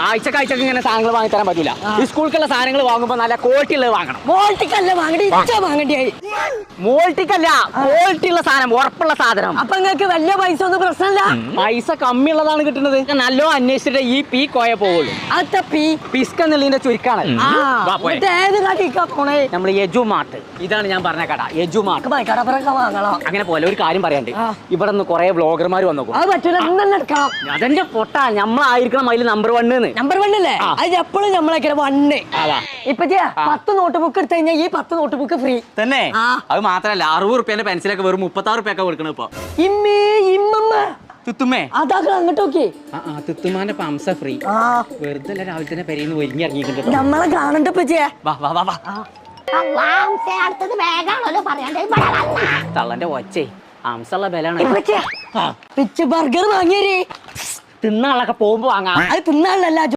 ആഴ്ചക്കാഴ്ചക്ക് ഇങ്ങനെ സാധനങ്ങൾ വാങ്ങി തരാൻ പറ്റൂല. ഈ സ്കൂളിലുള്ള സാധനങ്ങൾ വാങ്ങുമ്പോൾ നല്ല ക്വാളിറ്റി ഉള്ളത് വാങ്ങണം. മോൾട്ടിക്കല്ല വാങ്ങണ്ടി വാങ്ങണ്ടിയായി. മോൾട്ടിക്കല്ല, ക്വാളിറ്റി ഉള്ള സാധനം, ഉറപ്പുള്ള സാധനം. അപ്പൊ നിങ്ങൾക്ക് വലിയ പൈസ ഒന്നും പ്രശ്നമില്ല. പൈസ കമ്മിയുള്ളതാണ് കിട്ടുന്നത്. നല്ലോ അന്വേഷിച്ചിട്ട് ഈ പീ കോയ പോവുള്ളൂ. അത്ത പിസ്ക് എന്നുള്ളതിന്റെ ചുരുക്കാണ്. ഏത് കടയിക്കാ പോണേ? നമ്മൾ യജുമാർട്ട്, ഇതാണ് ഞാൻ പറഞ്ഞ കട, യജുമാർട്ട്. വാങ്ങണം. അങ്ങനെ പോലെ ഒരു കാര്യം പറയാണ്ട്, ഇവിടെ നിന്ന് കുറെ വ്ളോഗർമാർ വന്നു. അത് പറ്റൂല, ഇന്നെന്നെ എടുക്കണം. അതെന്റെ പൊട്ട, നമ്മളായിരിക്കണം അതിൽ നമ്പർ 1. നമ്പർ 1 അല്ലേ? അത് എപ്പോഴും നമ്മളൊക്കെ 1. ഇപ്പൊ 10 നോട്ട് ബുക്ക് എടുത്തു കഴിഞ്ഞാൽ ഈ 10 നോട്ട് ബുക്ക് ഫ്രീ തന്നെ. അത് മാത്രല്ല 60 റുപ്യന്റെ പെൻസിലൊക്കെ വെറും 36 റുപ്യൊക്കെ കൊടുക്കണം ഇപ്പൊ. തുത്തുമ്മേ, അതാക്കൾ അങ്ങോട്ട് നോക്കി. തുത്തുമാന്റെ പംസ ഫ്രീ. വെറുതെ രാവിലെ തന്നെ പെരേന്ന് ഒരുങ്ങി ഇറങ്ങിയിട്ടുണ്ട്. നമ്മളെ കാണണ്ട തള്ളന്റെ ഒച്ചേ അംസുള്ള ബലാണ്. ബർഗർ വാങ്ങിയേ. തിന്നാളൊക്കെ പോകുമ്പോ വാങ്ങാം. അത് തിന്നാളല്ല.